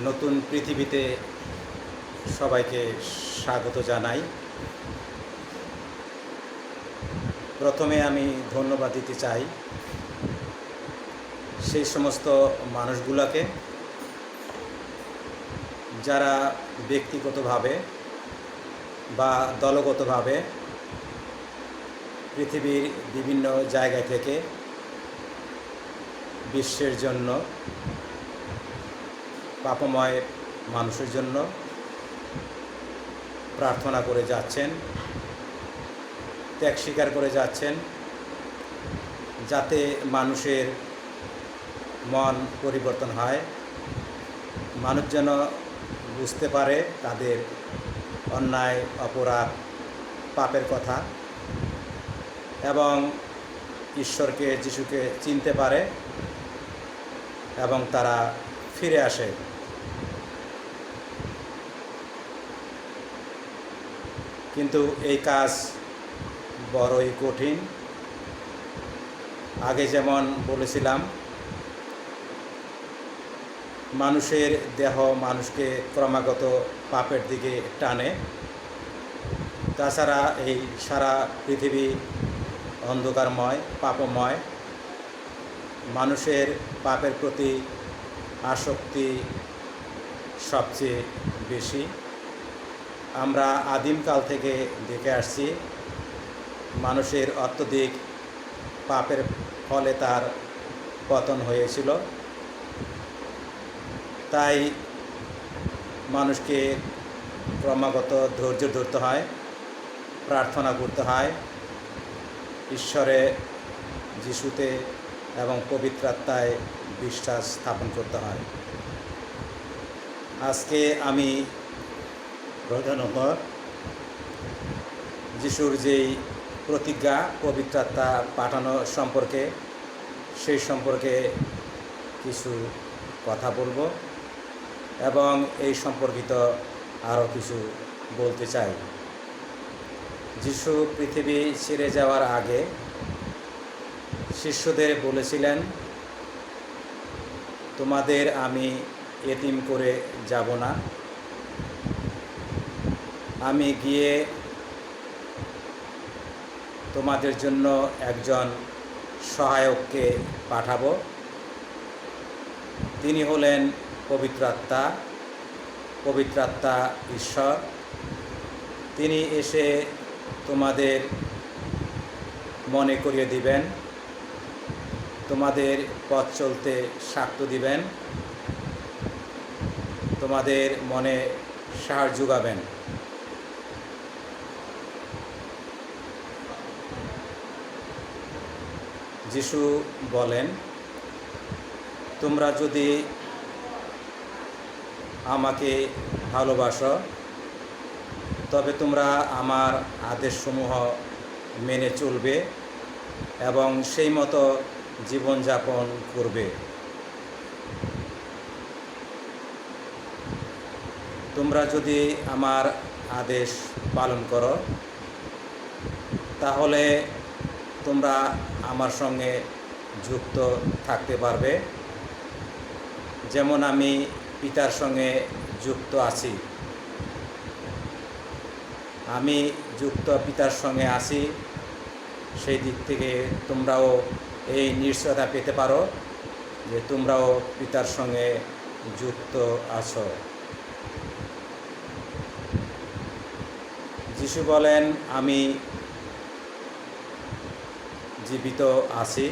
নতুন পৃথিবীতে সবাইকে স্বাগত জানাই। প্রথমে আমি ধন্যবাদ দিতে চাই সেই সমস্ত মানুষগুলোকে যারা ব্যক্তিগতভাবে বা দলগতভাবে পৃথিবীর বিভিন্ন জায়গা থেকে বিশ্বের জন্য, পাপময় মানুষের জন্য প্রার্থনা করে যাচ্ছেন, ত্যাগ স্বীকার করে যাচ্ছেন, যাতে মানুষের মন পরিবর্তন হয়, মানুষ যেন বুঝতে পারে তাদের অন্যায়, অপরাধ, পাপের কথা এবং ঈশ্বরকে, যিশুকে চিনতে পারে এবং তারা ফিরে আসে। কিন্তু এই কাজ বড়ই কঠিন। আগে যেমন বলেছিলাম, মানুষের দেহ মানুষকে ক্রমাগত পাপের দিকে টানে। তাছাড়া এই সারা পৃথিবী অন্ধকারময়, পাপময়। মানুষের পাপের প্রতি আসক্তি সবচেয়ে বেশি। আমরা আদিমকাল থেকে দেখে আসছি, মানুষের অত্যধিক পাপের ফলে তার পতন হয়েছিল। তাই মানুষকে ক্রমাগত ধৈর্য ধরতে হয়, প্রার্থনা করতে হয়, ঈশ্বরে, যিশুতে এবং পবিত্র আত্মায় বিশ্বাস স্থাপন করতে হয়। আজকে আমি প্রধানত যিশুর যেই প্রতিজ্ঞা পবিত্র আত্মা পাঠানো সম্পর্কে, সেই সম্পর্কে কিছু কথা বলবো এবং এই সম্পর্কিত আরও কিছু বলতে চাই। যিশু পৃথিবী ছেড়ে যাওয়ার আগে শিষ্যদের বলেছিলেন, তোমাদের আমি এতিম করে যাব না, আমি গিয়ে তোমাদের জন্য একজন সহায়ককে পাঠাবো। তিনি হলেন পবিত্র আত্মা। পবিত্র আত্মা ঈশ্বর। তিনি এসে তোমাদের মনে করিয়ে দিবেন, তোমাদের পথ চলতে সাক্ষ্য দিবেন, তোমাদের মনে সাহস যোগাবেন। যিশু বলেন, তোমরা যদি আমাকে ভালোবাসো তবে তোমরা আমার আদেশসমূহ মেনে চলবে এবং সেই মতো জীবনযাপন করবে। তোমরা যদি আমার আদেশ পালন করো তাহলে তোমরা আমার সঙ্গে যুক্ত থাকতে পারবে, যেমন আমি পিতার সঙ্গে যুক্ত আছি। আমি যুক্ত পিতার সঙ্গে আছি, সেই দিক থেকে তোমরাও এই নিশ্চয়তা পেতে পারো যে তোমরাও পিতার সঙ্গে যুক্ত আছো। যিশু বলেন, আমি জীবিত আছি,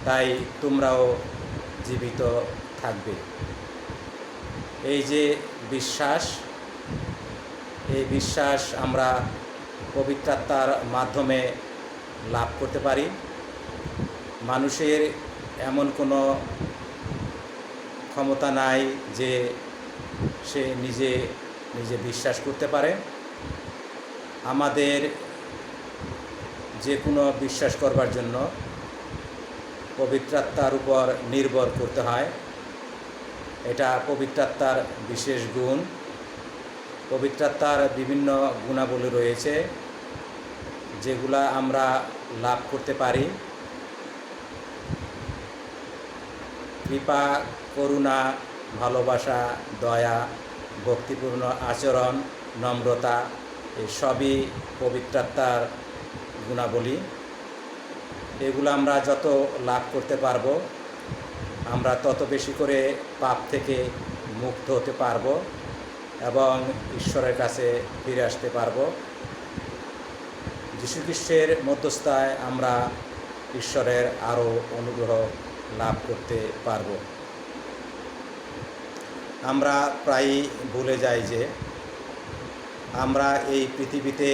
তাই তোমরাও জীবিত থাকবে। এই যে বিশ্বাস, এই বিশ্বাস আমরা পবিত্র আত্মার মাধ্যমে লাভ করতে পারি। মানুষের এমন কোনো ক্ষমতা নাই যে সে নিজে নিজে বিশ্বাস করতে পারে। আমাদের যে কোনো বিশ্বাস করবার জন্য পবিত্র আত্মার উপর নির্ভর করতে হয়। এটা পবিত্র আত্মার বিশেষ গুণ। পবিত্র আত্মার বিভিন্ন গুণাবলী রয়েছে যেগুলা আমরা লাভ করতে পারি। কৃপা, করুণা, ভালোবাসা, দয়া, ভক্তিপূর্ণ আচরণ, নম্রতা, এই সবই পবিত্রাত্মার গুণাবলী। এগুলো আমরা যত লাভ করতে পারবো, আমরা তত বেশি করে পাপ থেকে মুক্ত হতে পারবো এবং ঈশ্বরের কাছে ফিরে আসতে পারবো। যীশুখ্রিস্টের মধ্যস্থায় আমরা ঈশ্বরের আরও অনুগ্রহ লাভ করতে পারবো। আমরা প্রায়ই ভুলে যাই যে আমরা এই পৃথিবীতে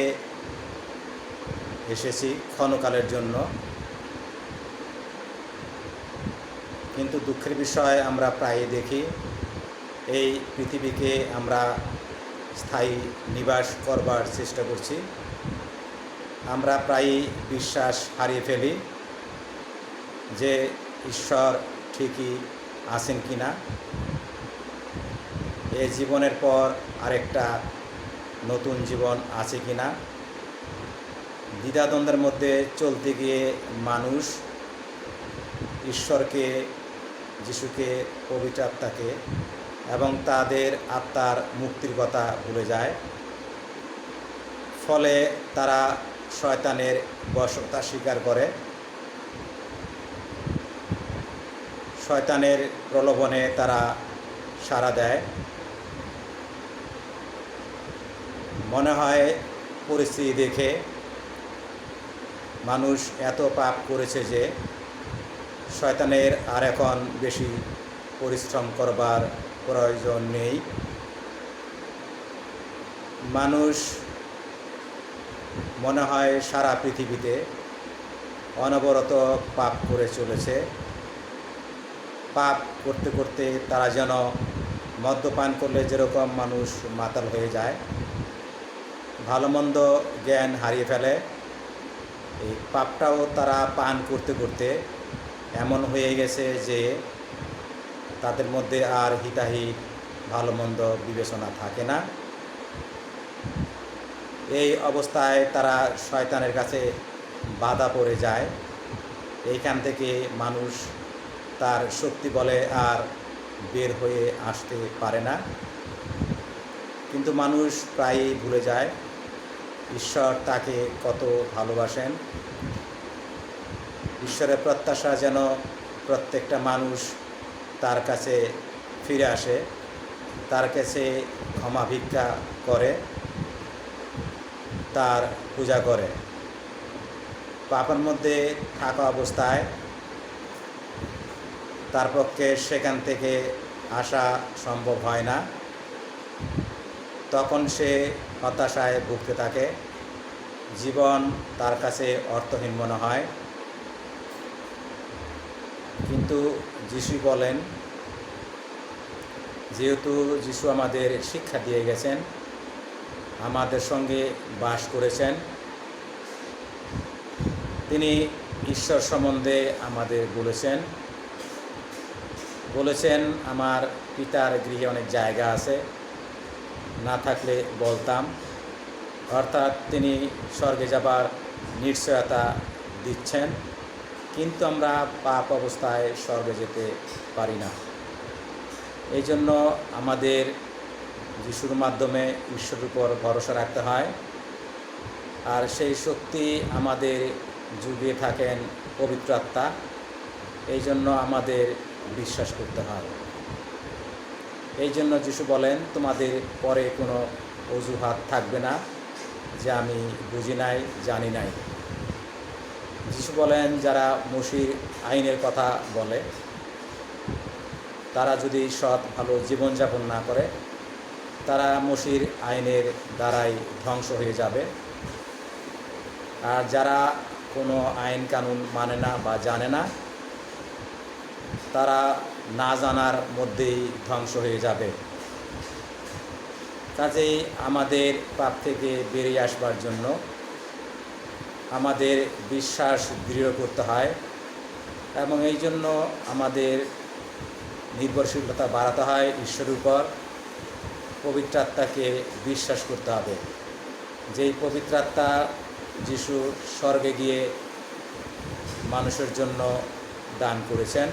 এসেছি ক্ষণকালের জন্য, কিন্তু দুঃখের বিষয় আমরা প্রায়ই দেখি এই পৃথিবীকে আমরা স্থায়ী নিবাস করবার চেষ্টা করছি। আমরা প্রায়ই বিশ্বাস হারিয়ে ফেলি যে ঈশ্বর ঠিকই আছেন কি না, এই জীবনের পর আরেকটা নতুন জীবন আছে কি না। দ্বিধাদ্বন্দ্বের মধ্যে চলতে গিয়ে মানুষ ঈশ্বরকে, যিশুকে, পবিত্র আত্মাকে এবং তাদের আত্মার মুক্তির কথা ভুলে যায়। ফলে তারা শয়তানের বশতা স্বীকার করে, শয়তানের প্রলোভনে তারা সাড়া দেয়। মনে হয় পরিস্থিতি দেখে মানুষ এত পাপ করেছে যে শয়তানের আর এখন বেশি পরিশ্রম করবার প্রয়োজন নেই। মানুষ মনে হয় সারা পৃথিবীতে অনবরত পাপ করে চলেছে। পাপ করতে করতে তারা যেন মদ্যপান করলে যেরকম মানুষ মাতাল হয়ে যায়, ভালো মন্দ জ্ঞান হারিয়ে ফেলে, এই পাপটাও তারা পান করতে করতে এমন হয়ে গেছে যে তাদের মধ্যে আর হিতাহিত ভালো মন্দ বিবেচনা থাকে না। এই অবস্থায় তারা শয়তানের কাছে বাধা পড়ে যায়। এইখান থেকে মানুষ তার শক্তি বলে আর বের হয়ে আসতে পারে না। কিন্তু মানুষ প্রায়ই ভুলে যায় ঈশ্বর তাকে কত ভালোবাসেন। ঈশ্বরের প্রত্যাশা যেন প্রত্যেকটা মানুষ তার কাছে ফিরে আসে, তার কাছে ক্ষমা ভিক্ষা করে, তার পূজা করে। পাপের মধ্যে থাকা অবস্থায় তার পক্ষে সেখান থেকে আসা সম্ভব হয় না। তখন সে হতাশায় ভুগতে থাকে, জীবন তার কাছে অর্থহীন মনে হয়। কিন্তু যিশু বলেন, যেহেতু যিশু আমাদের শিক্ষা দিয়ে গেছেন, আমাদের সঙ্গে বাস করেছেন, তিনি ঈশ্বর সম্বন্ধে আমাদের বলেছেন আমার পিতার গৃহে অনেক জায়গা আছে, না থাকলে বলতাম। অর্থাৎ তিনি স্বর্গে যাবার নিশ্চয়তা দিচ্ছেন, কিন্তু আমরা পাপ অবস্থায় স্বর্গে যেতে পারি না। এই জন্য আমাদের যিশুর মাধ্যমে ঈশ্বরের উপর ভরসা রাখতে হয়। আর সেই শক্তি আমাদের যুগিয়ে থাকেন পবিত্র আত্মা। এই জন্য আমাদের বিশ্বাস করতে হয়। এই জন্য যিশু বলেন, তোমাদের পরে কোনো অজুহাত থাকবে না যে আমি বুঝি নাই, জানি নাই। যিশু বলেন, যারা মসির আইনের কথা বলে তারা যদি সৎ ভালো জীবনযাপন না করে, তারা মসির আইনের দ্বারাই ধ্বংস হয়ে যাবে। আর যারা কোনো আইন কানুন মানে না বা জানে না, তারা না জানার মধ্যেই ধ্বংস হয়ে যাবে। কাজেই আমাদের পাপ থেকে বেরিয়ে আসবার জন্য আমাদের বিশ্বাস দৃঢ় করতে হয় এবং এই জন্য আমাদের নির্ভরশীলতা বাড়াতে হয় ঈশ্বরের উপর। পবিত্র আত্মাকে বিশ্বাস করতে হবে। যেই পবিত্র আত্মা যিশু স্বর্গে গিয়ে মানুষের জন্য দান করেছেন,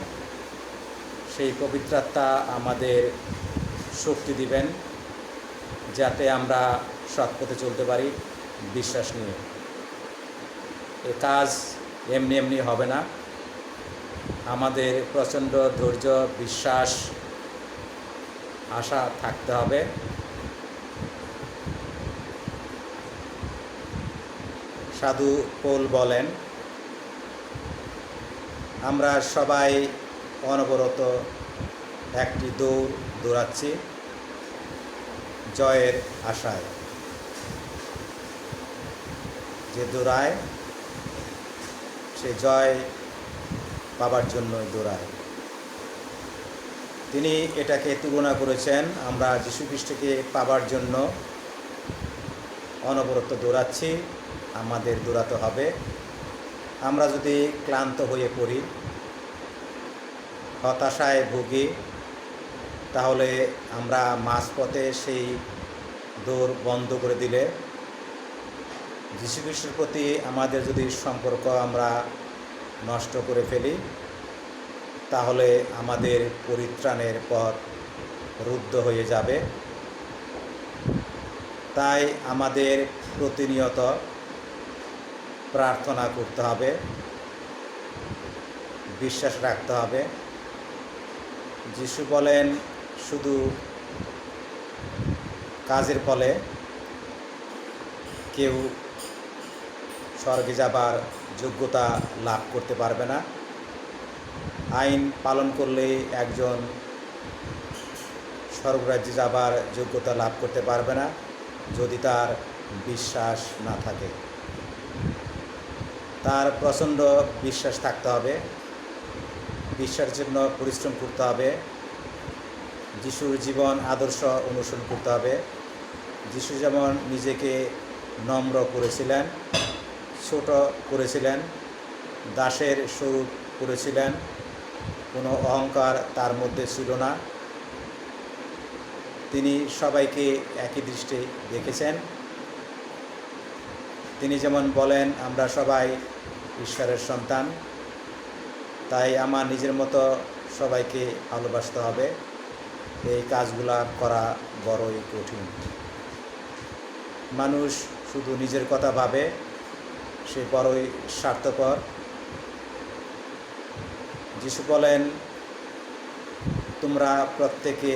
সেই পবিত্র আত্মা আমাদের শক্তি দিবেন, যাতে আমরা সৎ পথে চলতে পারি বিশ্বাস নিয়ে। এ কাজ এমনি এমনি হবে না, আমাদের প্রচণ্ড ধৈর্য, বিশ্বাস, আশা থাকতে হবে। সাধু পৌল বলেন, আমরা সবাই অনবরত একটি দৌড় দৌড়াচ্ছি জয়ের আশায়। যে দৌড়ায় সে জয় পাবার জন্যই দৌড়ায়। তিনি এটাকে তুলনা করেছেন, আমরা যীশু খ্রিস্টকে পাবার জন্য অনবরত দৌড়াচ্ছি, আমাদের দৌড়াতে হবে। আমরা যদি ক্লান্ত হয়ে পড়ি, হতাশায় ভুগি, তাহলে আমরা মাঝপথে সেই দৌড় বন্ধ করে দিলে, যীশু খ্রিস্টের প্রতি আমাদের যদি সম্পর্ক আমরা নষ্ট করে ফেলি, তাহলে আমাদের পরিত্রাণের পথ রুদ্ধ হয়ে যাবে। তাই আমাদের প্রতিনিয়ত প্রার্থনা করতে হবে, বিশ্বাস রাখতে হবে। যিশু বলেন, শুধু কাজের ফলে কেউ স্বর্গে যাবার যোগ্যতা লাভ করতে পারবে না। আইন পালন করলে একজন স্বর্গরাজ্যে যাবার যোগ্যতা লাভ করতে পারবে না, যদি তার বিশ্বাস না থাকে। তার প্রচণ্ড বিশ্বাস থাকতে হবে, বিশ্বাসের জন্য পরিশ্রম করতে হবে, যিশুর জীবন আদর্শ অনুসরণ করতে হবে। যিশু যেমন নিজেকে নম্র করেছিলেন, ছোট করেছিলেন, দাসের স্বরূপ করেছিলেন, কোনো অহংকার তার মধ্যে ছিল না। তিনি সবাইকে একই দৃষ্টি দেখেছেন। তিনি যেমন বলেন, আমরা সবাই ঈশ্বরের সন্তান, তাই আমার নিজের মতো সবাইকে ভালোবাসতে হবে। এই কাজগুলা করা বড়ই কঠিন। মানুষ শুধু নিজের কথা ভাবে, সে বড়ই স্বার্থপর। যিশু বলেন, তোমরা প্রত্যেকে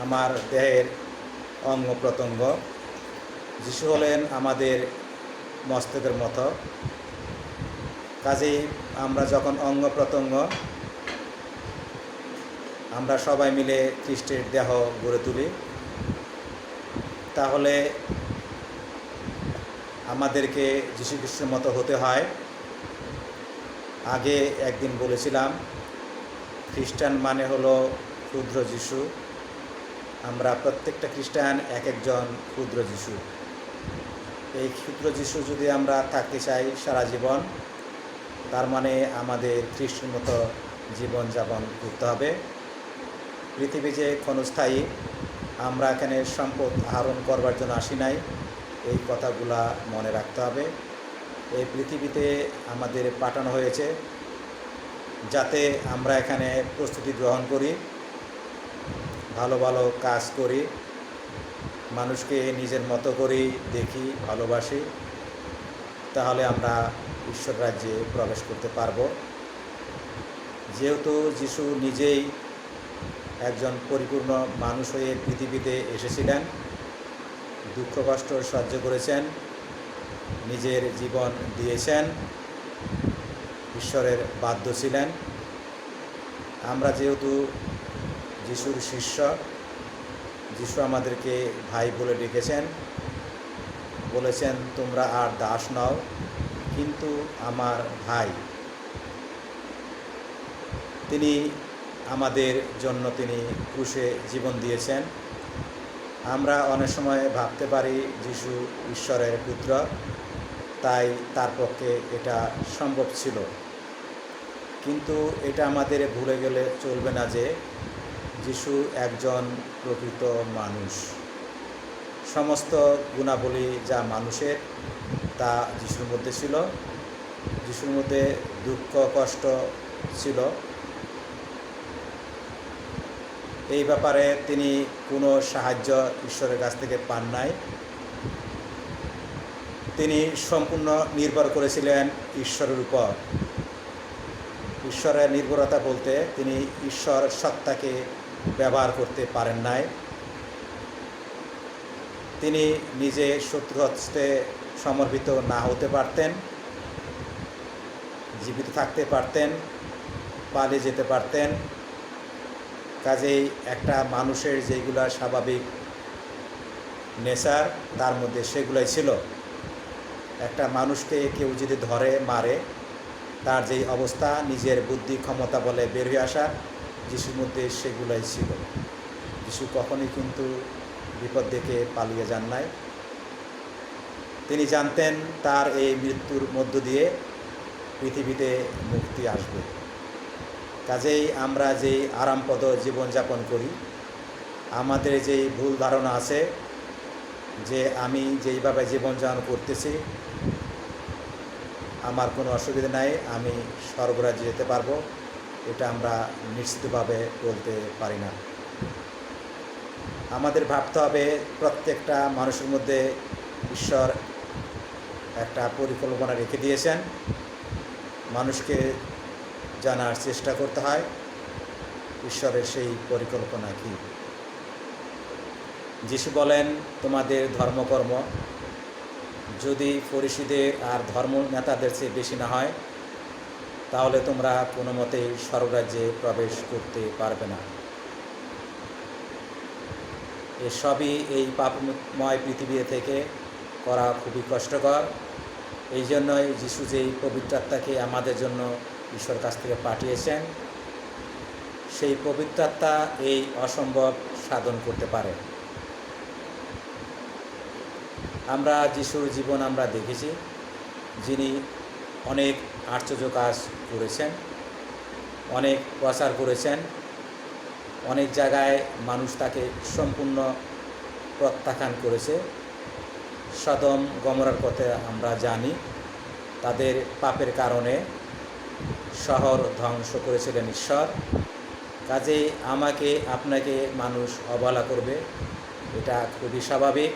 আমার দেহের অঙ্গ প্রত্যঙ্গ। যিশু হলেন আমাদের মস্তকের মতো। কাজেই আমরা যখন অঙ্গ প্রত্যঙ্গ, আমরা সবাই মিলে খ্রিস্টের দেহ গড়ে তুলি, তাহলে আমাদেরকে যীশু খ্রিস্টের মতো হতে হয়। আগে একদিন বলেছিলাম, খ্রিস্টান মানে হলো ক্ষুদ্র যিশু। আমরা প্রত্যেকটা খ্রিস্টান এক একজন ক্ষুদ্র যিশু। এই ক্ষুদ্র যিশু যদি আমরা থাকতে চাই সারা জীবন, তার মানে আমাদের খ্রিস্টের মতো জীবনযাপন করতে হবে। পৃথিবী যে ক্ষণস্থায়ী, আমরা এখানে সম্পদ আহরণ করবার জন্য আসি নাই, এই কথাগুলা মনে রাখতে হবে। এই পৃথিবীতে আমাদের পাঠানো হয়েছে যাতে আমরা এখানে প্রস্তুতি গ্রহণ করি, ভালো ভালো কাজ করি, মানুষকে নিজের মতো করেই দেখি, ভালোবাসি, তাহলে আমরা ঈশ্বর রাজ্যে প্রবেশ করতে পারব। যেহেতু যিশু নিজেই একজন পরিপূর্ণ মানুষ হয়ে পৃথিবীতে এসেছিলেন, দুঃখ কষ্ট সহ্য করেছেন, নিজের জীবন দিয়েছেন, ঈশ্বরের বাধ্য ছিলেন। আমরা যেহেতু যিশুর শিষ্য, যিশু আমাদেরকে ভাই বলে ডেকেছেন, বলেছেন, তোমরা আর দাস নও, কিন্তু আমার ভাই। তিনি আমাদের জন্য তিনি ক্রুশে জীবন দিয়েছেন। আমরা অনেক সময় ভাবতে পারি যিশু ঈশ্বরের পুত্র, তাই তার পক্ষে এটা সম্ভব ছিল। কিন্তু এটা আমাদের ভুলে গেলে চলবে না যে যিশু একজন প্রকৃত মানুষ। সমস্ত গুণাবলী যা মানুষের, তা যিশুর মধ্যে ছিল। যিশুর মধ্যে দুঃখ কষ্ট ছিল, এই ব্যাপারে তিনি কোনো সাহায্য ঈশ্বরের কাছ থেকে পান নাই। তিনি সম্পূর্ণ নির্ভর করেছিলেন ঈশ্বরের উপর। ঈশ্বরের নির্ভরতা বলতে তিনি ঈশ্বর সত্তাকে ব্যবহার করতে পারেন নাই। তিনি নিজে শত্রু হস্তে সমর্পিত না হতে পারতেন, জীবিত থাকতে পারতেন, পালিয়ে যেতে পারতেন। কাজেই একটা মানুষের যেগুলা স্বাভাবিক নেচার তার মধ্যে সেগুলাই ছিল। একটা মানুষকে কেউ যদি ধরে মারে, তার যেই অবস্থা নিজের বুদ্ধি ক্ষমতা বলে বের হয়ে আসা, যিশুর মধ্যে সেগুলাই ছিল। যিশু কখনোই কিন্তু বিপদ দেখে পালিয়ে যান নাই। তিনি জানতেন তার এই মৃত্যুর মধ্য দিয়ে পৃথিবীতে মুক্তি আসবে। কাজেই আমরা যেই আরামপদ জীবনযাপন করি, আমাদের যেই ভুল ধারণা আছে যে আমি যেইভাবে জীবনযাপন করতেছি আমার কোনো অসুবিধা নাই, আমি স্বর্গরাজ্যে যেতে পারবো, এটা আমরা নিশ্চিতভাবে বলতে পারি না। আমাদের ভাবতে হবে প্রত্যেকটা মানুষের মধ্যে ঈশ্বর একটা পরিকল্পনা রেখে দিয়েছেন। মানুষকে জানার চেষ্টা করতে হয় ঈশ্বরের সেই পরিকল্পনা কী। যিশু বলেন, তোমাদের ধর্মকর্ম যদি ফরিসীদের আর ধর্ম নেতাদের চেয়ে বেশি না হয়, তাহলে তোমরা কোনো মতেই স্বর্গরাজ্যে প্রবেশ করতে পারবে না। এসবই এই পাপময় পৃথিবী থেকে করা খুবই কষ্টকর। এই জন্যই যিশু যেই পবিত্র আত্মাকে আমাদের জন্য ঈশ্বর কাছ থেকে পাঠিয়েছেন, সেই পবিত্র আত্মা এই অসম্ভব সাধন করতে পারে। আমরা যিশুর জীবন আমরা দেখেছি, যিনি অনেক আশ্চর্য কাজ করেছেন, অনেক প্রচার করেছেন, অনেক জায়গায় মানুষ তাকে সম্পূর্ণ প্রত্যাখ্যান করেছে। সদম গমরার কথা আমরা জানি, তাদের পাপের কারণে শহর ধ্বংস করেছিলেন ঈশ্বর। কাজেই আমাকে আপনাকে মানুষ অবহেলা করবে, এটা খুবই স্বাভাবিক।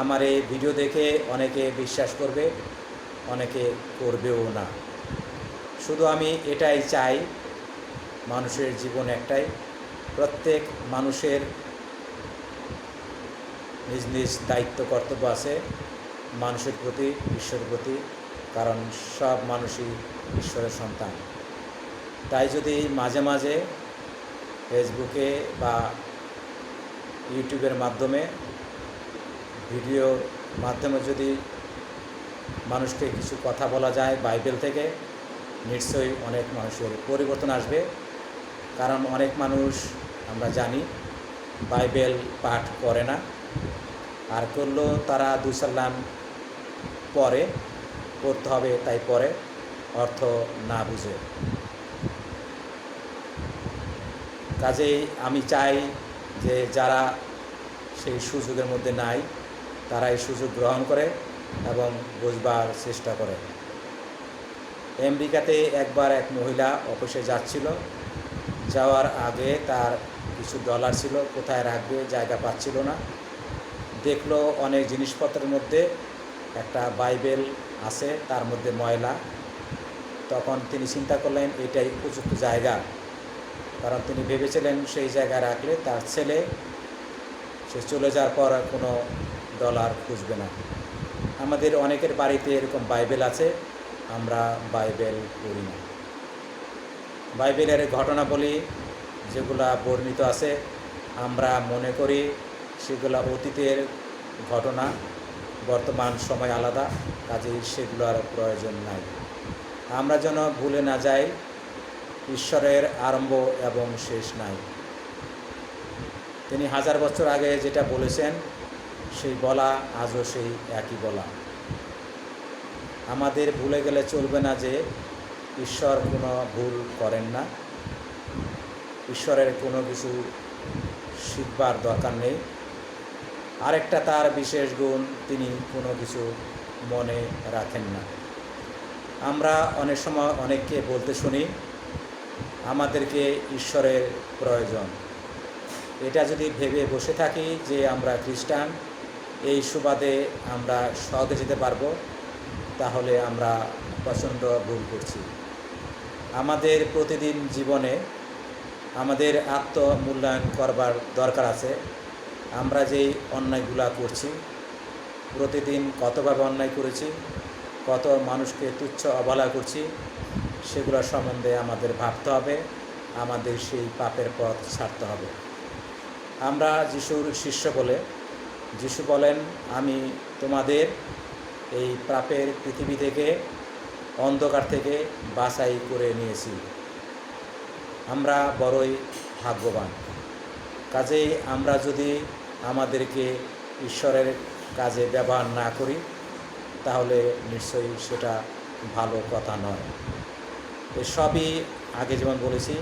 আমার এই ভিডিও দেখে অনেকে বিশ্বাস করবে, অনেকে করবেও না। শুধু আমি এটাই চাই, মানুষের জীবন একটাই, প্রত্যেক মানুষের নিজ নিজ দায়িত্ব কর্তব্য আছে মানুষের প্রতি, ঈশ্বরের প্রতি, কারণ সব মানুষই ঈশ্বরের সন্তান। তাই যদি মাঝে মাঝে ফেসবুকে বা ইউটিউবের মাধ্যমে ভিডিওর মাধ্যমে যদি মানুষকে কিছু কথা বলা যায় বাইবেল থেকে, নিশ্চয়ই অনেক মানুষের পরিবর্তন আসবে। কারণ অনেক মানুষ আমরা জানি বাইবেল পাঠ করে না, আর করলেও তারা 2 সালাম পরে পড়তে হবে তাই পরে, অর্থ না বুঝে। কাজেই আমি চাই যে যারা সেই সুযোগের মধ্যে নাই, তারা এই সুযোগ গ্রহণ করে এবং বুঝবার চেষ্টা করে। আমেরিকাতে একবার এক মহিলা অফিসে যাচ্ছিল, যাওয়ার আগে তার কিছু ডলার ছিল, কোথায় রাখবে জায়গা পাচ্ছিল না। দেখলো অনেক জিনিসপত্রের মধ্যে একটা বাইবেল আছে, তার মধ্যে ময়লা। তখন তিনি চিন্তা করলেন এটাই উপযুক্ত জায়গা, কারণ তিনি ভেবেছিলেন সেই জায়গায় রাখলে তার ছেলে সে চলে যাওয়ার পর কোনো ডলার খুঁজবে না। আমাদের অনেকের বাড়িতে এরকম বাইবেল আছে, আমরা বাইবেল পড়ি না। বাইবেলের ঘটনাবলী যেগুলা বর্ণিত আছে, আমরা মনে করি সেগুলা অতীতের ঘটনা, বর্তমান সময় আলাদা, কাজেই সেগুলোর প্রয়োজন নাই। আমরা যেন ভুলে না যাই ঈশ্বরের আরম্ভ এবং শেষ নাই। তিনি 1000 বছর আগে যেটা বলেছেন সেই বলা আজও সেই একই বলা। আমাদের ভুলে গেলে চলবে না যে ঈশ্বর কোনো ভুল করেন না, ঈশ্বরের কোনো কিছু শিখবার দরকার নেই। আরেকটা তার বিশেষ গুণ, তিনি কোনো কিছু মনে রাখেন না। আমরা অনেক সময় অনেককে বলতে শুনি আমাদেরকে ঈশ্বরের প্রয়োজন, এটা যদি ভেবে বসে থাকি যে আমরা খ্রিস্টান, এই সুবাদে আমরা স্বর্গে যেতে পারবো, তাহলে আমরা প্রচণ্ড ভুল করছি। আমাদের প্রতিদিন জীবনে আমাদের আত্মমূল্যায়ন করবার দরকার আছে। আমরা যেই অন্যায়গুলা করছি, প্রতিদিন কতভাবে অন্যায় করেছি, কত মানুষকে তুচ্ছ অবহেলা করছি, সেগুলো সম্বন্ধে আমাদের ভাবতে হবে, আমাদের সেই পাপের পথ ছাড়তে হবে। আমরা যিশুর শিষ্য বলে যিশু বলেন, আমি তোমাদের এই পাপের পৃথিবী থেকে, অন্ধকার থেকে বাছাই করে নিয়েছি। আমরা বড়ই ভাগ্যবান। কাজেই আমরা যদি আমাদেরকে ঈশ্বরের কাজে ব্যবহার না করি, তাহলে নিশ্চয়ই সেটা ভালো কথা নয়। এসবই আগে যেমন বলেছি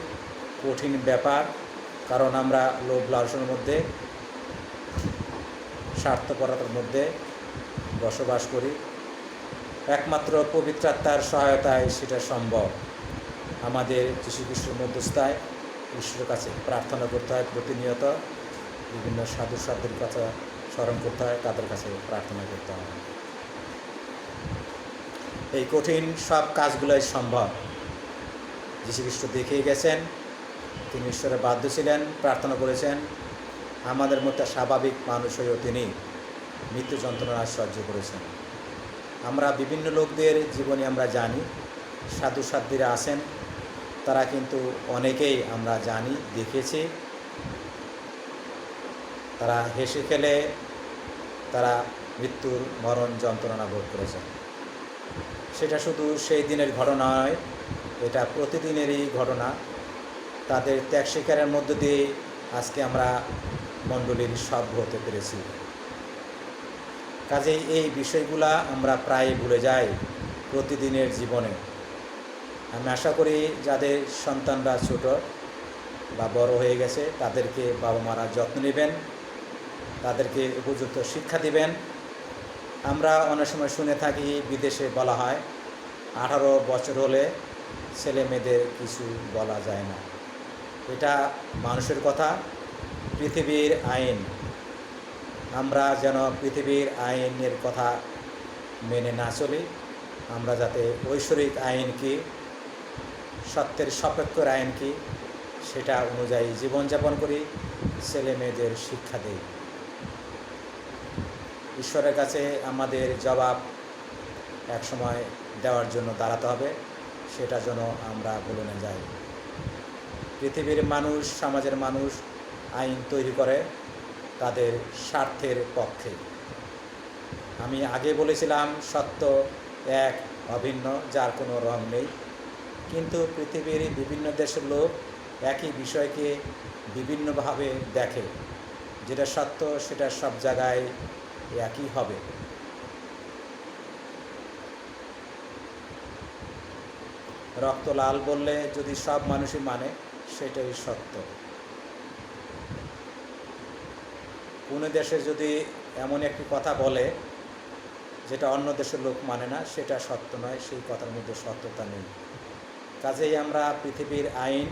কঠিন ব্যাপার, কারণ আমরা লোভ লালসার মধ্যে, স্বার্থপরতার মধ্যে বসবাস করি। একমাত্র পবিত্র আত্মার সহায়তায় সেটা সম্ভব। আমাদের যীশু খ্রিস্টের মধ্যস্থায় ঈশ্বরের কাছে প্রার্থনা করতে হয়, প্রতিনিয়ত বিভিন্ন সাধু সাধুর কথা স্মরণ করতে হয়, তাদের কাছে প্রার্থনা করতে হয়। এই কঠিন সব কাজগুলোই সম্ভব। যীশু খ্রিস্ট দেখিয়ে গেছেন, তিনি ঈশ্বরের বাধ্য ছিলেন, প্রার্থনা করেছেন। আমাদের মধ্যে স্বাভাবিক মানুষ হয়েও তিনি মৃত্যু যন্ত্রণা সহ্য করেছেন। আমরা বিভিন্ন লোকদের জীবনে আমরা জানি, সাধু সাধ্বীরা আছেন, তারা কিন্তু অনেকেই আমরা জানি, দেখেছি, তারা হেসে খেলে তারা মৃত্যুর মরণ যন্ত্রণা ভোগ করেছেন। সেটা শুধু সেই দিনের ঘটনা নয়, এটা প্রতিদিনেরই ঘটনা। তাদের ত্যাগ স্বীকারের মধ্য দিয়ে আজকে আমরা মণ্ডলীর সভ্য হতে পেরেছি। কাজেই এই বিষয়গুলা আমরা প্রায় ভুলে যাই প্রতিদিনের জীবনে। আমি আশা করি যাদের সন্তানরা ছোট বা বড় হয়ে গেছে, তাদেরকে বাবা মারা যত্ন নেবেন, তাদেরকে উপযুক্ত শিক্ষা দিবেন। আমরা অনেক সময় শুনে থাকি, বিদেশে বলা হয় 18 বছর হলে ছেলে মেয়েদের কিছু বলা যায় না। এটা মানুষের কথা, পৃথিবীর আইন। আমরা যেন পৃথিবীর আইনের কথা মেনে না চলি, আমরা যাতে ঐশ্বরিক আইন কি, সত্যের সপক্ষের আইন কি, সেটা অনুযায়ী জীবনযাপন করি, ছেলে মেয়েদের শিক্ষা দেই। ঈশ্বরের কাছে আমাদের জবাব একসময় দেওয়ার জন্য দাঁড়াতে হবে, সেটা যেন আমরা বলে না যাই। পৃথিবীর মানুষ, সমাজের মানুষ আইন তৈরি করে তাদের স্বার্থের পক্ষে। আমি আগে বলেছিলাম সত্য এক, অভিন্ন, যার কোনো রং নেই। কিন্তু পৃথিবীর বিভিন্ন দেশের লোক একই বিষয়কে বিভিন্নভাবে দেখে। যেটা সত্য সেটা সব জায়গায় একই হবে। রক্ত লাল বললে যদি সব মানুষই মানে, সেটাই সত্য। কোনো দেশে যদি এমন একটি কথা বলে যেটা অন্য দেশের লোক মানে না, সেটা সত্য নয়, সেই কথার মধ্যে সত্যতা নেই। কাজেই আমরা পৃথিবীর আইন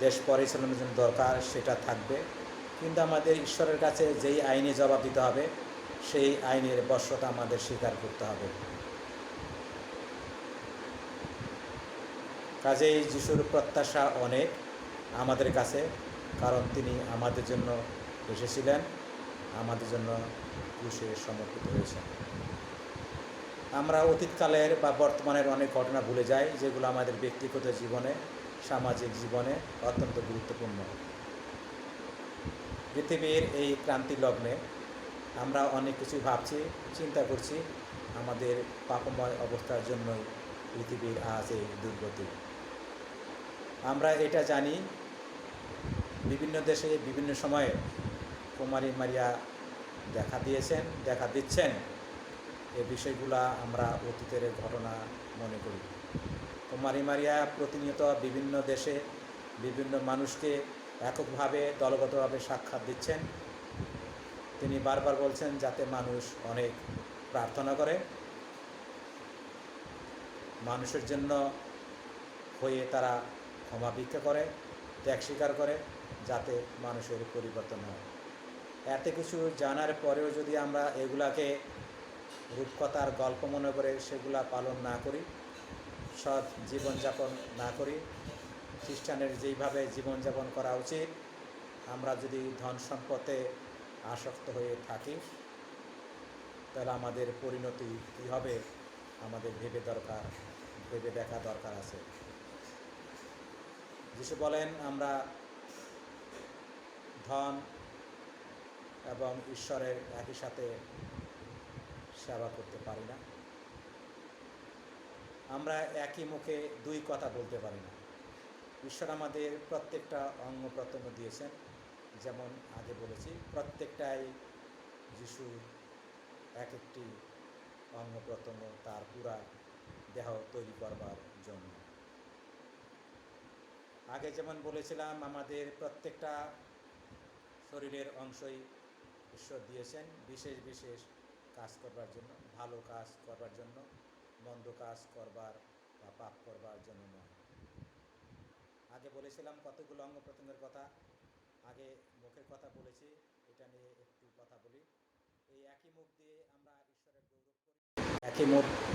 দেশ পরিচালনার জন্য দরকার, সেটা থাকবে, কিন্তু আমাদের ঈশ্বরের কাছে যেই আইনে জবাব দিতে হবে, সেই আইনের বশ্যতা আমাদের স্বীকার করতে হবে। কাজেই যিশুর প্রত্যাশা অনেক আমাদের কাছে, কারণ তিনি আমাদের জন্য এসেছিলেন, আমাদের জন্য ক্রুশে সমর্পিত হয়েছেন। আমরা অতীতকালের বা বর্তমানের অনেক ঘটনা ভুলে যাই, যেগুলো আমাদের ব্যক্তিগত জীবনে, সামাজিক জীবনে অত্যন্ত গুরুত্বপূর্ণ। পৃথিবীর এই ক্রান্তি লগ্নে আমরা অনেক কিছু ভাবছি, চিন্তা করছি, আমাদের পাপময় অবস্থার জন্যই পৃথিবীর আজ এই দুর্গতি। আমরা এটা জানি, বিভিন্ন দেশে বিভিন্ন সময়ে কুমারী মারিয়া দেখা দিয়েছেন, দেখা দিচ্ছেন। এই বিষয়গুলা আমরা অতীতের ঘটনা মনে করি। কুমারী মারিয়া প্রতিনিয়ত বিভিন্ন দেশে বিভিন্ন মানুষকে এককভাবে, দলগতভাবে সাক্ষাৎ দিচ্ছেন। তিনি বারবার বলছেন যাতে মানুষ অনেক প্রার্থনা করে, মানুষের জন্য হয়ে তারা ক্ষমা ভিক্ষা করে, ত্যাগ স্বীকার করে, যাতে মানুষের পরিবর্তন হয়। এত কিছু জানার পরেও যদি আমরা এগুলাকে রূপকথার গল্প মনে করে সেগুলা পালন না করি, সৎ জীবনযাপন না করি, খ্রিস্টানের যেইভাবে জীবনযাপন করা উচিত, আমরা যদি ধন সম্পদে আসক্ত হয়ে থাকি, তাহলে আমাদের পরিণতি কী হবে আমাদের ভেবে দেখা দরকার আছে। যিশু বলেন আমরা ধন এবং ঈশ্বরের একই সাথে সেবা করতে পারি না। আমরা একই মুখে দুই কথা বলতে পারি না। ঈশ্বর আমাদের প্রত্যেকটা অঙ্গ প্রত্যঙ্গ দিয়েছেন, যেমন আগে বলেছি, প্রত্যেকটাই যিশুর এক একটি অঙ্গ প্রত্যঙ্গ তার পুরা দেহ তৈরি করবার জন্য। আগে যেমন বলেছিলাম, আমাদের প্রত্যেকটা শরীরের অংশই ঈশ্বর দিয়েছেন বিশেষ বিশেষ কাজ করবার জন্য, ভালো কাজ করবার জন্য, মন্দ কাজ করবার বা পাপ করবার জন্য নয়। আগে বলেছিলাম কতগুলো অঙ্গ প্রত্যঙ্গের কথা, আগে মুখের কথা বলেছি, এটা নিয়ে একটু কথা বলি। এই একই মুখ দিয়ে আমরা ঈশ্বরের গৌরব করি, একই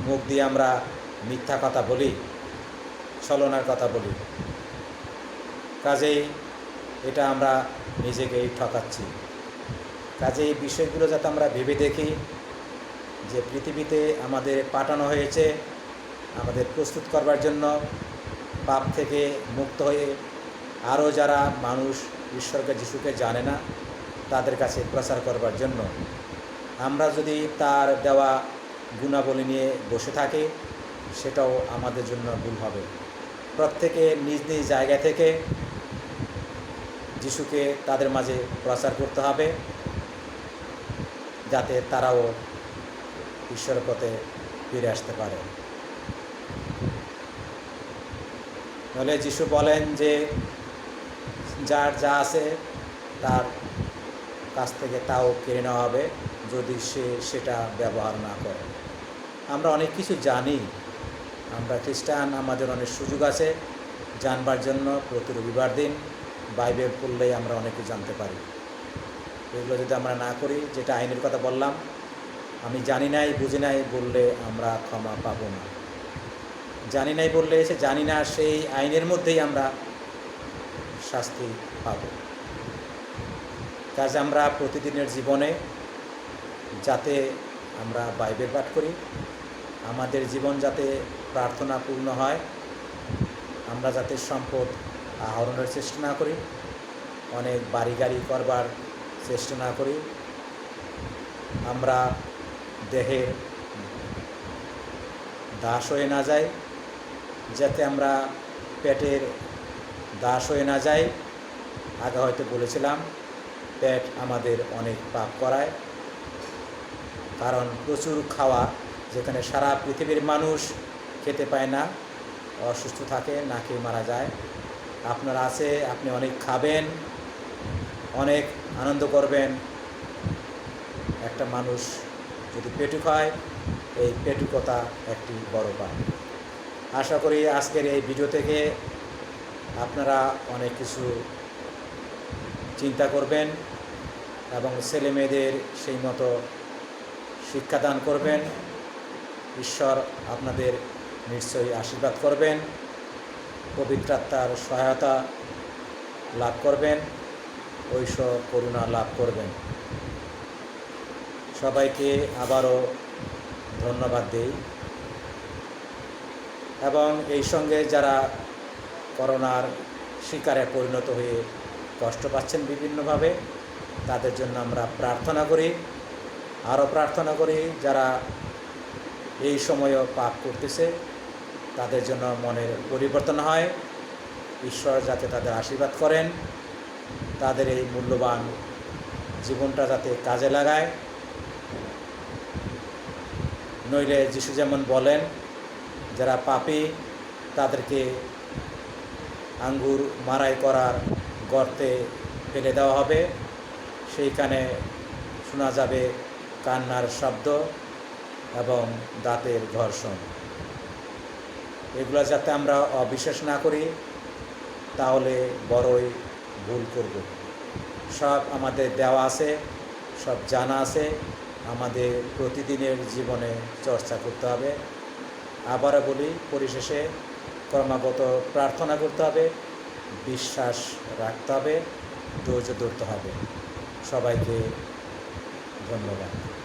মুখ দিয়ে আমরা মিথ্যা কথা বলি, ছলনার কথা বলি। কাজেই এটা আমরা নিজেকেই ঠকাচ্ছি। কাজে এই বিষয়গুলো যাতে আমরা ভেবে দেখি যে পৃথিবীতে আমাদের পাঠানো হয়েছে আমাদের প্রস্তুত করবার জন্য, পাপ থেকে মুক্ত হয়ে আরও যারা মানুষ ঈশ্বরকে যিশুকে জানে না তাদের কাছে প্রচার করবার জন্য। আমরা যদি তার দেওয়া গুণাবলী নিয়ে বসে থাকি, সেটাও আমাদের জন্য ভুল হবে। প্রত্যেকে নিজ নিজ জায়গা থেকে যিশুকে তাদের মাঝে প্রচার করতে হবে, যাতে তারাও ঈশ্বরের পথে ফিরে আসতে পারে। নইলে যিশু বলেন যে যার যা আছে তার কাছ থেকে তাও কেড়ে নেওয়া হবে যদি সে সেটা ব্যবহার না করে। আমরা অনেক কিছু জানি, আমরা খ্রিস্টান, আমাদের অনেক সুযোগ আছে জানবার জন্য। প্রতি রবিবার দিন বাইবেল পড়লেই আমরা অনেক কিছু জানতে পারি। এগুলো যদি আমরা না করি, যেটা আইনের কথা বললাম, আমি জানি নাই বুঝি নাই বললে আমরা ক্ষমা পাবো না। জানি নাই বললে সে জানি না, সেই আইনের মধ্যেই আমরা শাস্তি পাব। কাজে আমরা প্রতিদিনের জীবনে যাতে আমরা বাইবেল পাঠ করি, আমাদের জীবন যাতে প্রার্থনাপূর্ণ হয়, আমরা যাতে সম্পদ আহরণের চেষ্টা না করি, অনেক বাড়ি গাড়ি করবার চেষ্টা না করি, আমরা দেহের দাস হয়ে না যাই, যাতে আমরা পেটের দাস হয়ে না যাই। আগে হয়তো বলেছিলাম পেট আমাদের অনেক পাপ করায়, কারণ প্রচুর খাওয়া, যেখানে সারা পৃথিবীর মানুষ খেতে পায় না, অসুস্থ থাকে, না খেয়ে মারা যায়। আপনার আছে, আপনি অনেক খাবেন, অনেক আনন্দ করবেন। একটা মানুষ যদি পেটুক হয়, এই পেটুকতা একটি বড় পাপ। আশা করি আজকের এই ভিডিও থেকে আপনারা অনেক কিছু চিন্তা করবেন এবং ছেলে মেয়েদের সেই মতো শিক্ষাদান করবেন। ঈশ্বর আপনাদের নিশ্চয়ই আশীর্বাদ করবেন, পবিত্র আত্মার সহায়তা লাভ করবেন, ঐশ্বর করুণা লাভ করবেন। সবাইকে আবারও ধন্যবাদ দেই। এবং এই সঙ্গে যারা করোনার শিকারে পরিণত হয়ে কষ্ট পাচ্ছেন বিভিন্নভাবে, তাদের জন্য আমরা প্রার্থনা করি। আরও প্রার্থনা করি যারা এই সময়ও পাপ করতেছে, তাদের জন্য মনের পরিবর্তন হয়, ঈশ্বর যাতে তাদের আশীর্বাদ করেন, তাদের এই মূল্যবান জীবনটা যাতে কাজে লাগায়। নইলে যিশু যেমন বলেন, যারা পাপী তাদেরকে আঙ্গুর মাড়াই করার গর্তে ফেলে দেওয়া হবে, সেইখানে শোনা যাবে কান্নার শব্দ এবং দাঁতের ঘর্ষণ। এগুলো যাতে আমরা অবিশ্বাস না করি, তাহলে বড়ই ভুল করব। সব আমাদের দেওয়া আছে, সব জানা আছে, আমাদের প্রতিদিনের জীবনে চর্চা করতে হবে। আবারও বলি, পরিশেষে ক্রমাগত প্রার্থনা করতে হবে, বিশ্বাস রাখতে হবে, ধৈর্য ধরতে হবে। সবাইকে ধন্যবাদ।